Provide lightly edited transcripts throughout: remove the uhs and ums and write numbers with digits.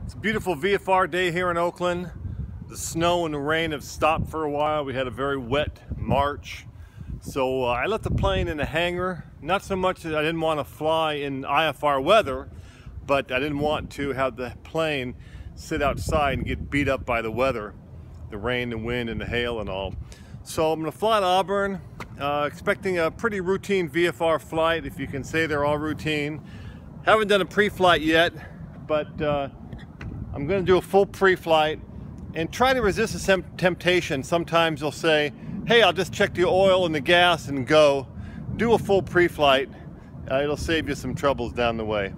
It's a beautiful VFR day here in Oakland. The snow and the rain have stopped for a while. We had a very wet March. So I left the plane in the hangar. Not so much that I didn't want to fly in IFR weather, but I didn't want to have the plane sit outside and get beat up by the weather, the rain, the wind, and the hail and all. So I'm going to fly to Auburn, expecting a pretty routine VFR flight, if you can say they're all routine. Haven't done a pre-flight yet, but I'm going to do a full pre-flight and try to resist the temptation. Sometimes they'll say, hey, I'll just check the oil and the gas and go. Do a full pre-flight. It'll save you some troubles down the way.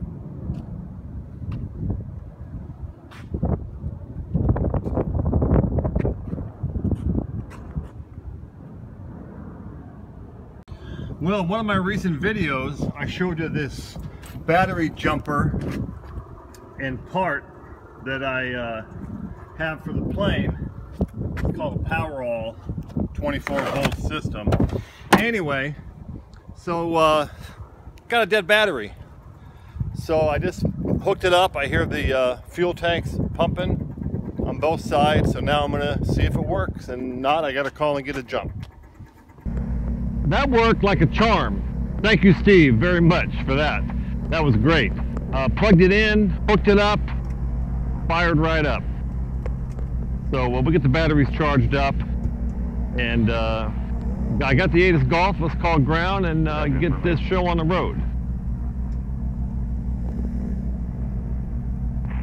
Well, in one of my recent videos, I showed you this battery jumper and part that I have for the plane. It's called a Powerall 24-volt system. Anyway, so got a dead battery. So I just hooked it up. I hear the fuel tanks pumping on both sides. So now I'm gonna see if it works, and not, I gotta call and get a jump. That worked like a charm. Thank you, Steve, very much for that. That was great. Plugged it in, hooked it up, fired right up. So we'll get the batteries charged up, and I got the ATIS Golf. Let's call ground and get this show on the road.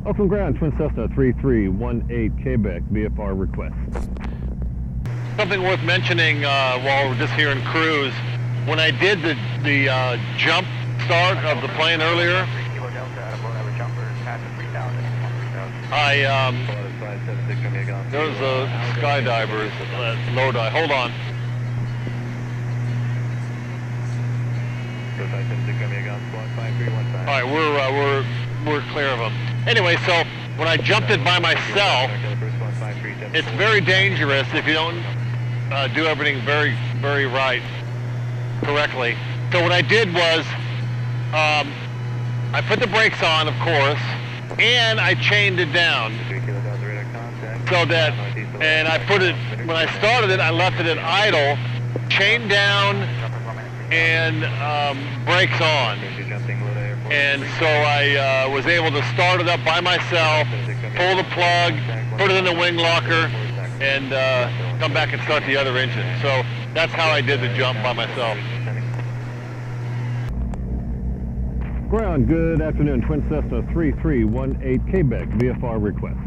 Oakland ground, Twin Cessna 3318 Quebec, VFR request. Something worth mentioning while we're just here in cruise. When I did the jump start of the plane earlier, there was a skydiver low dive. Hold on. All right, we're clear of them. Anyway, so when I jumped it by myself, it's very dangerous if you don't do everything very right, correctly. So what I did was, I put the brakes on, of course, and I chained it down. So that, and I put it, when I started it, I left it at idle, chained down, and brakes on. And so I was able to start it up by myself, pull the plug, put it in the wing locker, and come back and start the other engine. So that's how I did the jump by myself. Ground, good afternoon. Twin Cessna 3318 Quebec, VFR request.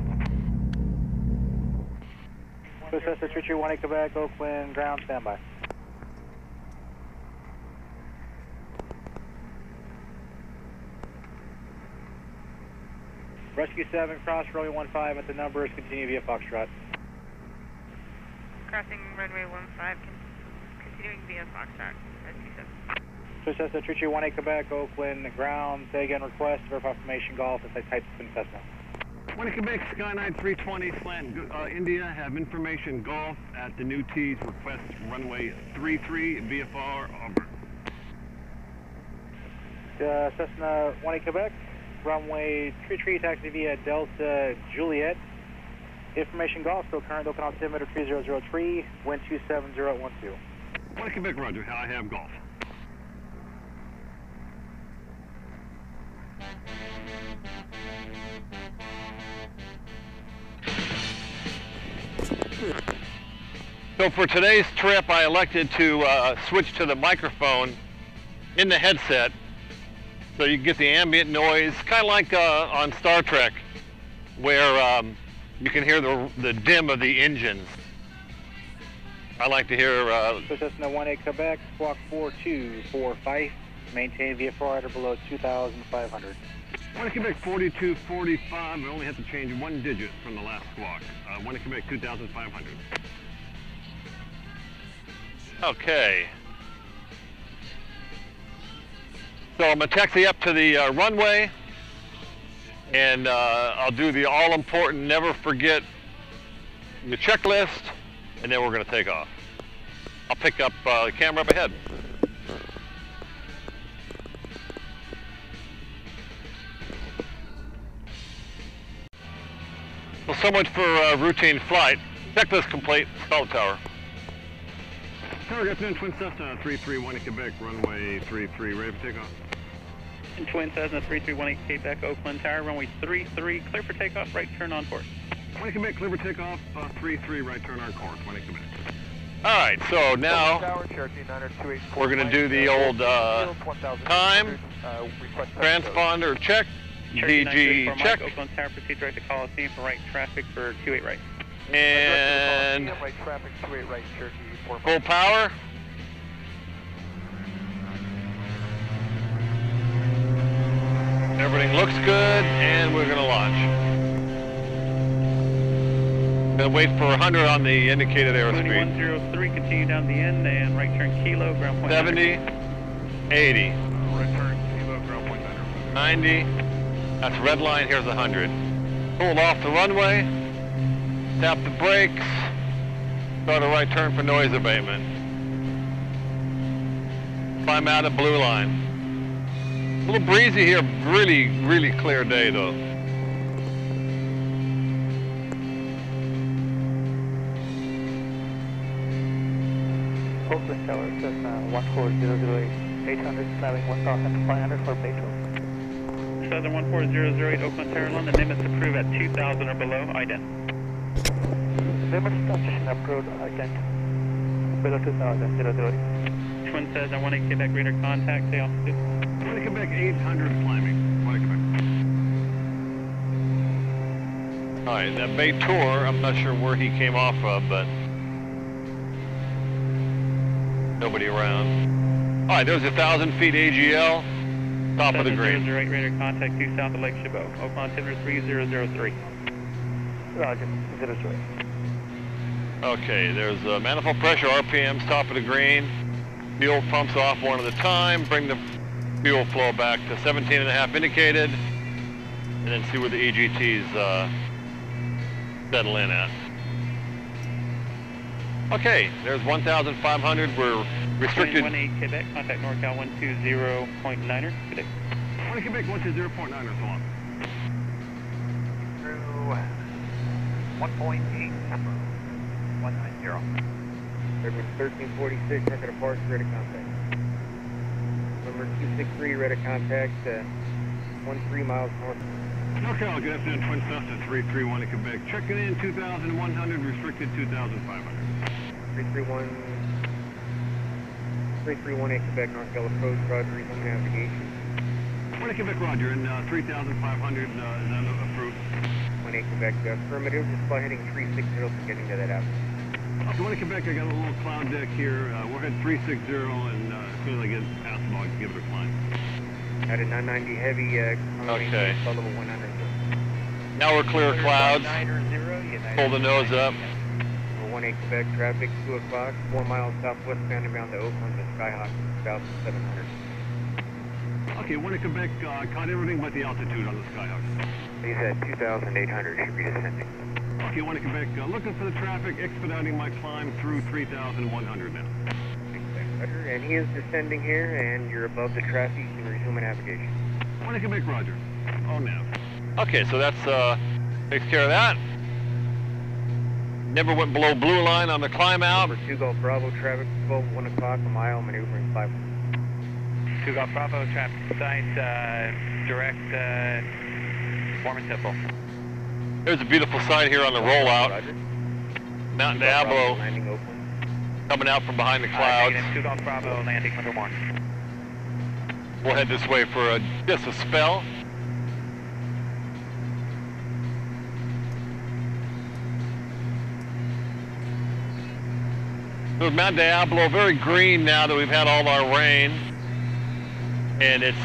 Twin Cessna 3318 Quebec, Oakland, ground, standby. Rescue 7, cross runway 15 at the numbers, continue via Foxtrot. Crossing runway 15, continuing via Foxtrot, Rescue 7. Twin Cessna 3318 Quebec, Oakland, ground, say again, request, verify formation golf, and say type Twin Cessna. 20 Quebec, Skyline 320, slant India, have information golf at the new tees, request runway 33, VFR, Auburn. Cessna 18 Quebec, runway 33, taxi via Delta Juliet. Information golf, still current open altimeter 3003, wind 27012. 20 Quebec, roger, I have golf. So for today's trip, I elected to switch to the microphone in the headset so you can get the ambient noise, kind of like on Star Trek, where you can hear the dim of the engines. I like to hear... Cessna 18 Quebec, squawk 4245, maintain VFR at or below 2,500. 20 Quebec 4245, I only have to change one digit from the last squawk. 20 Quebec 2,500. Okay. So I'm going to taxi up to the runway, and I'll do the all-important never forget the checklist, and then we're going to take off. I'll pick up the camera up ahead. Well, so much for routine flight. Checklist complete. Stall tower. Tower, good afternoon. Twin Cessna 331 Quebec, runway 33, ready for takeoff. And Twin Cessna 3318 Quebec, Oakland Tower, runway 33, clear for takeoff, right turn on course. 20 Quebec, clear for takeoff, 33, right turn on course, 20 Quebec. All right, so now we're going to do the old time, transponder check, DG check, Oakland Tower, proceed direct to Coliseum for right traffic for 28 right. and full power. Everything looks good, and we're going to launch. Gonna wait for 100 on the indicated airspeed. 2103, continue down the end, and right turn kilo, ground point 70, 80, Right turn kilo, ground point 90, that's red line, here's 100. Pull off the runway, tap the brakes, start a right turn for noise abatement. Climb out of blue line. A little breezy here, really clear day though. Oakland Tower, Cessna 14008, 800, climbing 1,500 for Bayfield. Southern 14008, Oakland Tower, London, limits approved at 2,000 or below, ident. Limits transition approved, ident. Below 2,000, 008. Twin Cessna 18 Quebec, radar contact, say altitude. 20 Quebec, 800 climbing, 20 Quebec. All right, that Bay Tour, I'm not sure where he came off of, but nobody around. All right, there's 1,000 feet AGL, top of the green. 008, radar contact due south of Lake Chabot. Oakland altimeter 3003. Roger, 03. Okay, there's manifold pressure, RPMs, top of the green. Fuel pumps off one at a time. Bring the fuel flow back to 17.5 indicated, and then see where the EGTs settle in at. Okay, there's 1,500. We're restricted. 18 Quebec, contact NorCal 120.9er, Quebec. 20 Quebec, 120.9er, so on. Through 1.8, 190. Number 1346, record of parts, ready contact. Number 263, ready contact, 13 miles north. NorCal, good afternoon, Twin Cessna 331 in Quebec. Checking in 2,100, restricted 2,500. 331 Quebec, NorCal approach, roger, resume navigation. 20 Quebec, roger, and 3,500 is approved. 20 Quebec, affirmative, just fly heading 360 for getting to that out. Okay, 20 Quebec, I got a little cloud deck here. We're heading 360, and as soon as I get past the log, give it a climb. At a 990 heavy, okay. level 100. Now we're clear of clouds. Pull the nose up. 18 Quebec traffic, 2 o'clock, 4 miles southwest bounding around to Oakland, the Skyhawk, 1,700. Okay, 20 Quebec, caught everything but the altitude on the Skyhawk. He's at 2,800, should be descending. Okay, 20 Quebec, looking for the traffic, expediting my climb through 3,100 now. Roger, and he is descending here, and you're above the traffic, you can resume navigation. 20 Quebec, roger. Oh, nav. Okay, so that's, takes care of that. Never went below blue line on the climb out. Number 2 Golf Bravo, traffic, 1 o'clock, a mile, maneuvering 5. 2 Golf Bravo, traffic sight, direct, warm and simple. There's a beautiful sight here on the rollout. Roger. Mountain Diablo Landing Oakland. coming out from behind the clouds. 2 Golf Bravo, landing under 1. We'll head this way for just a spell. There's Mount Diablo, very green now that we've had all our rain. And it's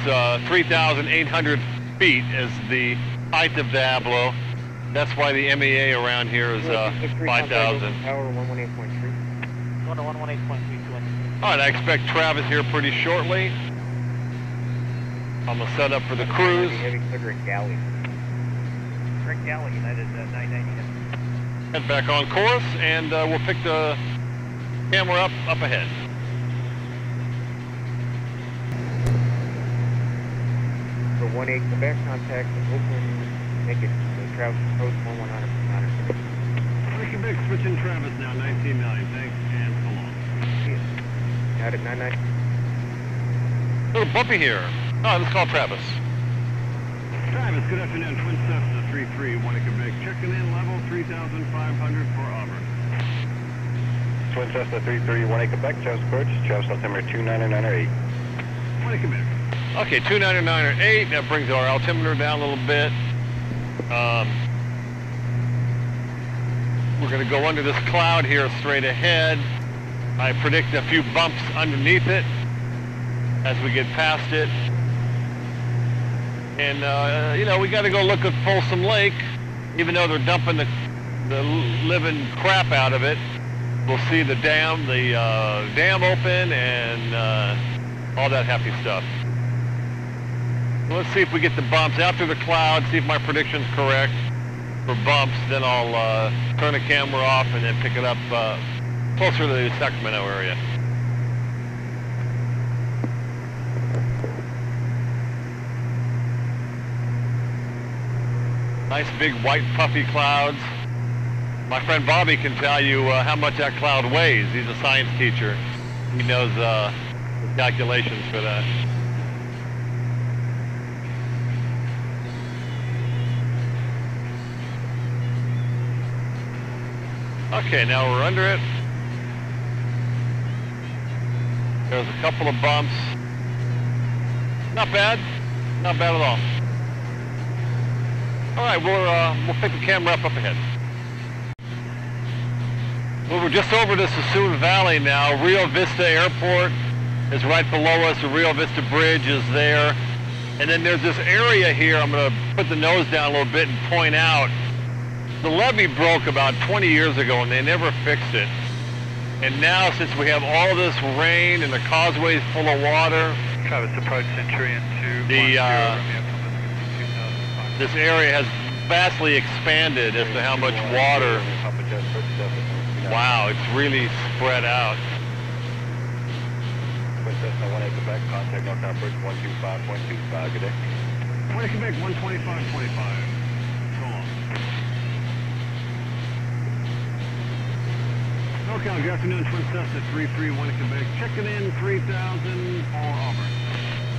3,800 feet is the height of Diablo. That's why the MEA around here is 5,000. Tower 118.3. 118.3. All right, I expect Travis here pretty shortly. I'm gonna set up for the cruise. Heavy clear galley. Rick Galley, United 990. Head back on course, and we'll pick the camera up ahead. For 18 Quebec, contact Oakland, make it Travis Coast 1100. Quebec, switching Travis now, 19.9. Thanks, and so long. United 99. A little bumpy here. Oh, let's call Travis. Travis, good afternoon. Twin Cessna 3318 Quebec. Checking in level 3,500 for Auburn. Twin Cessna 3318 Quebec, Travis Approach, Travis altimeter 29908. 20 Quebec. Okay, 299.8. That brings our altimeter down a little bit. We're going to go under this cloud here straight ahead. I predict a few bumps underneath it as we get past it. And, you know, we got to go look at Folsom Lake, even though they're dumping the living crap out of it. We'll see the dam open and all that happy stuff. So let's see if we get the bumps after the cloud, see if my prediction's correct for bumps. Then I'll turn the camera off and then pick it up closer to the Sacramento area. Nice big white puffy clouds. My friend Bobby can tell you how much that cloud weighs. He's a science teacher. He knows the calculations for that. Okay, now we're under it. There's a couple of bumps. Not bad. Not bad at all. All right, we'll pick the camera up ahead. Well, we're just over the Sassoon Valley now. Rio Vista Airport is right below us. The Rio Vista Bridge is there. And then there's this area here. I'm going to put the nose down a little bit and point out. The levee broke about 20 years ago and they never fixed it. And now, since we have all this rain and the causeway's full of water, Travis approach Centurion to this area has vastly expanded as to how much water. Wow, it's really spread out. Twin Cessna 18 Quebec, contact North Bridge 125.25, good day. 20 Quebec, 125.25. So long. Okay, good afternoon, Twin Cessna 331 Quebec. Checking in 3,000 for Auburn.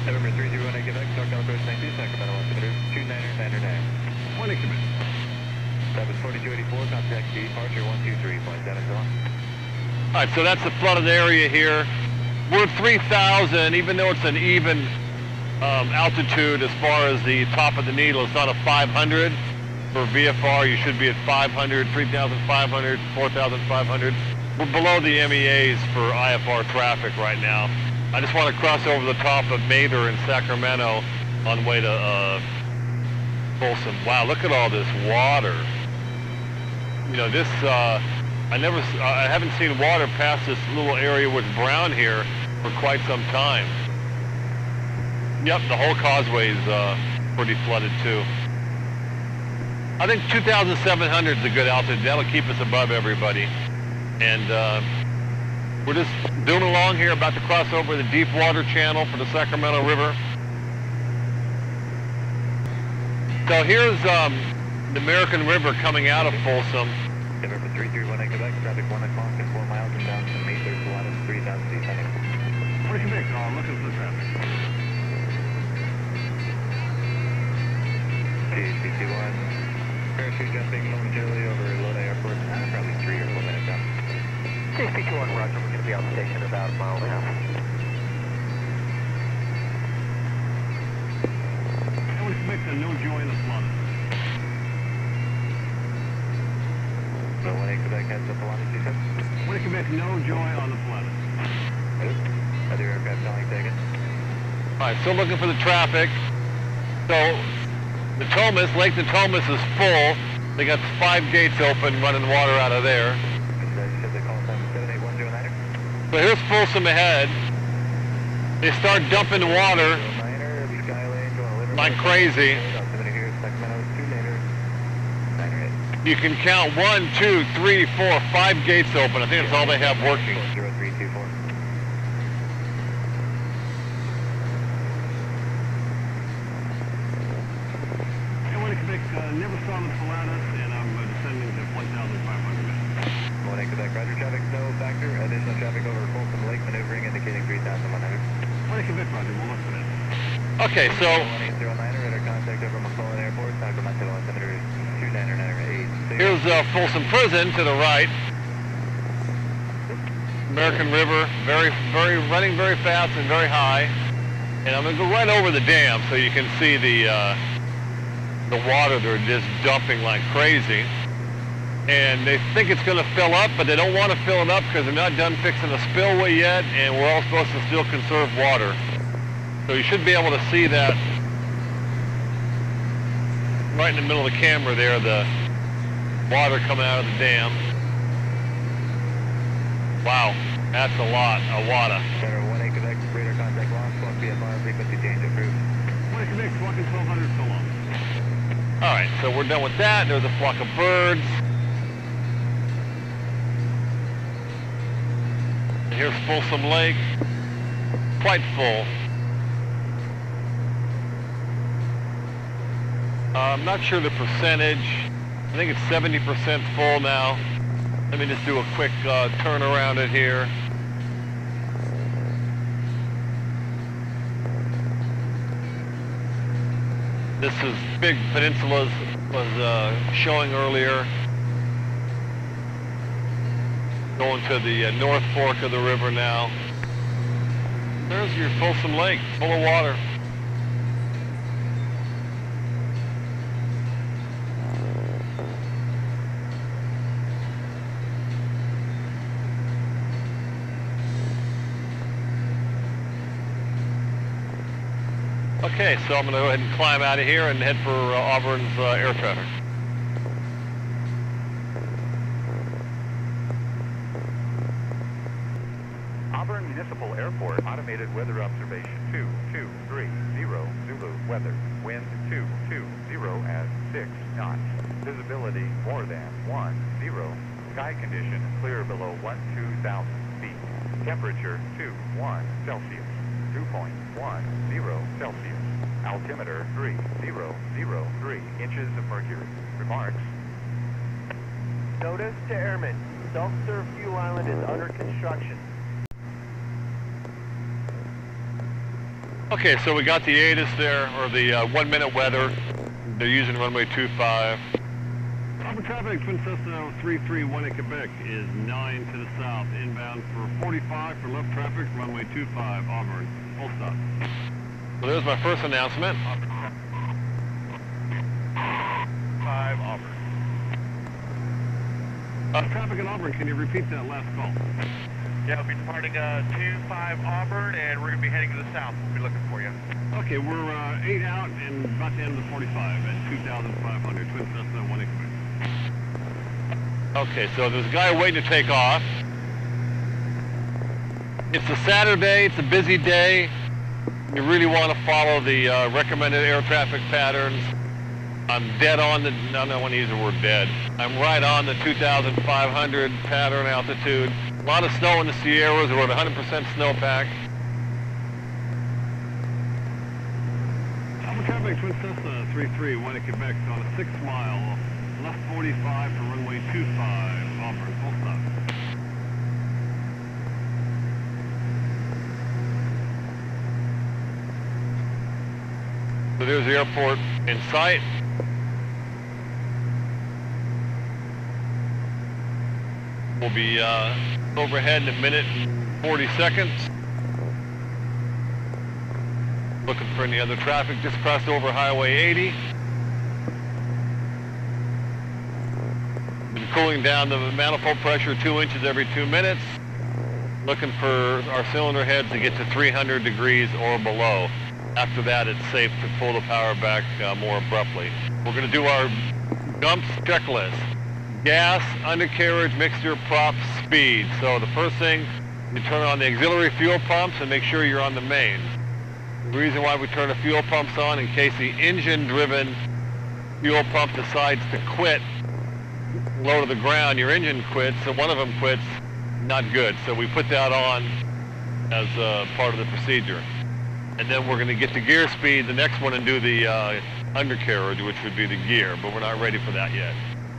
November 331 Quebec, North Approach 19, Sacramento, altimeter 29999. 20 Quebec. Travis 4284, contact departure 123.7, so on. All right, so that's the flooded area here. We're 3,000, even though it's an even altitude as far as the top of the needle. It's not a 500. For VFR, you should be at 500, 3,500, 4,500. We're below the MEAs for IFR traffic right now. I just want to cross over the top of Mather and Sacramento on the way to Folsom. Wow, look at all this water. You know, this, I haven't seen water past this little area where it's brown here for quite some time. Yep, the whole causeway's pretty flooded too. I think 2,700 is a good altitude. That'll keep us above everybody. And we're just doing along here, about to cross over the deep water channel for the Sacramento River. So here's the American River coming out of Folsom. November 331 Quebec, traffic 1 o'clock and 4 miles and down to Mather, Kiwanis 3,600. 20 Quebec, looking for the traffic. CHP21, parachute jumping momentarily over Lodi Airport, probably 3 or 4 minutes out. CHP21, Roger, we're going to be on station in about a mile and a half. I want to expect a no joy in the flood. So 1 Quebec heads up along the C-7. 20 Quebec, no joy on the planet. Other aircraft calling taken. All right, still looking for the traffic. So the Thomas, Lake Thomas is full. They got 5 gates open, running water out of there. So here's Folsom ahead. They start dumping water like crazy. You can count 1, 2, 3, 4, 5 gates open. I think that's all they have working. Never saw the Pilatus, and I'm descending to 1,500 meters. 1 Quebec, Roger, traffic snow factor, additional traffic over Folsom Lake, maneuvering indicating 3,100. 1 Quebec, Roger, we'll look for that. Okay, so 1809er, radar contact over McClellan Airport, Sacramento altimeter 299.8. here's Folsom Prison to the right. American River, running very fast and very high. And I'm going to go right over the dam so you can see the water. They're just dumping like crazy. And they think it's going to fill up, but they don't want to fill it up because they're not done fixing the spillway yet, and we're all supposed to still conserve water. So you should be able to see that right in the middle of the camera there, the water coming out of the dam. Wow, that's a lot of water. Center 1 Quebec, radar contact lost, plus VFR frequency change approved. 1 Quebec, walking 1200 so long. All right, so we're done with that. There's a flock of birds. And here's Folsom Lake, quite full. I'm not sure the percentage. I think it's 70% full now. Let me just do a quick turn around it here. This is big peninsulas was showing earlier. Going to the north fork of the river now. There's your Folsom Lake, full of water. Okay, so I'm going to go ahead and climb out of here and head for Auburn's air traffic. Auburn Municipal Airport, automated weather observation 2230 Zulu, weather, wind 220 at 6 knots, visibility more than 10, sky condition clear below 12,000 feet, temperature 21 Celsius. 2.10 Celsius. Altimeter 3003 inches of mercury. Remarks. Notice to airmen, self-serve fuel island is under construction. Okay, so we got the ATIS there, or the 1 minute weather. They're using runway 25. Auburn traffic, Twin Cessna 331 Quebec is 9 to the south, inbound for 45 for left traffic, runway 25, Auburn, full stop. So there's my first announcement. 5 Auburn. Traffic in Auburn, can you repeat that last call? Yeah, we'll be departing 25 Auburn, and we're going to be heading to the south. We'll be looking for you. Okay, we're 8 out and about to end the 45 at 2,500, Twin Cessna 1 Quebec. Okay, so there's a guy waiting to take off. It's a Saturday, it's a busy day. You really want to follow the recommended air traffic patterns. I'm dead on the, no, I don't want to use the word dead. I'm right on the 2,500 pattern altitude. A lot of snow in the Sierras, we're at 100% snowpack. Auburn traffic, Twin Cessna 331 Quebec on a 6 mile. Left 45 for runway 25, Auburn, full stop. So there's the airport in sight. We'll be overhead in a minute and 40 seconds. Looking for any other traffic, just crossed over Highway 80. Been cooling down the manifold pressure 2 inches every 2 minutes. Looking for our cylinder heads to get to 300 degrees or below. After that, it's safe to pull the power back more abruptly. We're going to do our dumps checklist. Gas, undercarriage, mixture, props, speed. So the first thing, you turn on the auxiliary fuel pumps and make sure you're on the mains. The reason why we turn the fuel pumps on, in case the engine-driven fuel pump decides to quit low to the ground, your engine quits, so one of them quits, not good. So we put that on as part of the procedure. And then we're going to get to gear speed, the next one, and do the undercarriage, which would be the gear, but we're not ready for that yet.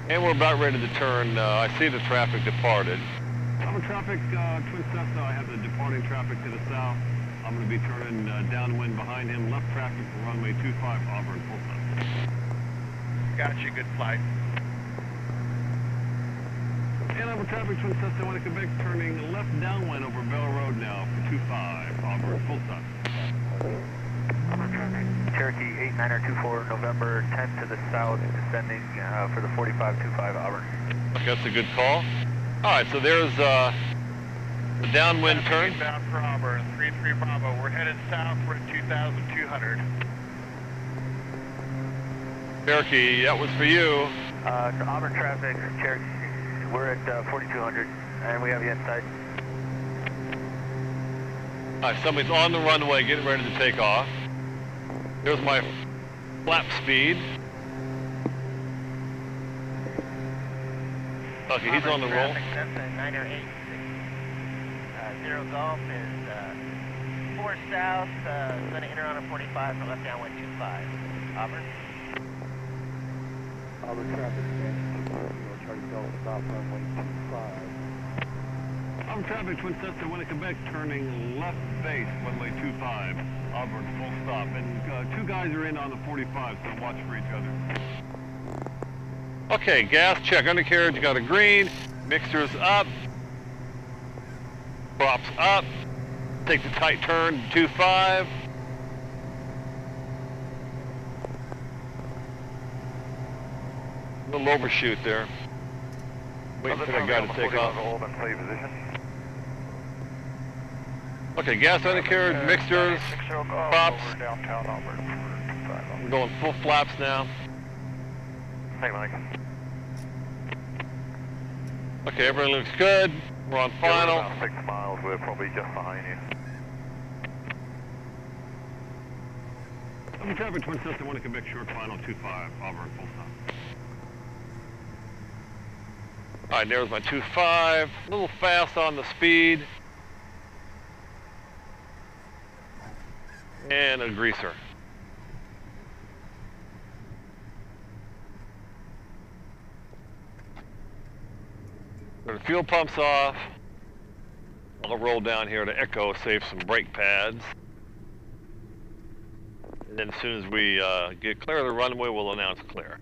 And we're about ready to turn. I see the traffic departed. Auburn traffic, Twin Cessna, I have the departing traffic to the south. I'm going to be turning downwind behind him, left traffic for runway 25, Auburn, full stop. Gotcha, good flight. And Auburn traffic, Twin Cessna, 1 Quebec, turning left downwind over Bell Road now for 25, Auburn, full stop. Auburn traffic, Cherokee 8924, November 10 to the south, descending for the 4525 Auburn. That's a good call. All right, so there's the downwind turn. Inbound for Auburn, 33 Bravo. We're headed south. We're at 2,200. Cherokee, that was for you. Auburn traffic, Cherokee, we're at 4200, and we have you inside. All right, somebody's on the runway getting ready to take off. Here's my flap speed. Okay, he's on the roll. Cessna 9086. 0 Golf is 4 south, going to enter on a 45 for left downwind 25. Auburn. Auburn traffic, Charlie Golf, south runway 25. Auburn traffic, Twin Cessna, 1 Quebec, turning left base, runway 25, Auburn, full stop. And 2 guys are in on the 45, so watch for each other. Okay, gas check, undercarriage got a green, mixers up, props up, take the tight turn, 25. A little overshoot there. Waiting for that guy to take off. Okay, gas undercarriage, mixers, props. I'm going full flaps now. Hey, Mike. Okay, everything looks good. We're on final. About 6 miles, we're probably just behind you. Auburn traffic, Twin Cessna, 1 Quebec, short final, 25, Auburn, full stop. All right, there's my 25. A little fast on the speed. And a greaser. The fuel pump's off. I'll roll down here to Echo, save some brake pads. And then as soon as we get clear of the runway, we'll announce clear.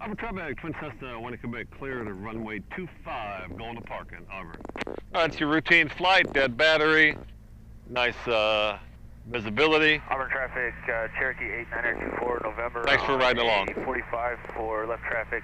Auburn traffic, Twin Cessna, 1 Quebec, clear to runway 25, going to parking, Auburn. All right, it's your routine flight, dead battery. Nice visibility. Auburn traffic, Cherokee 8924, November. Thanks for riding along. 45 for left traffic.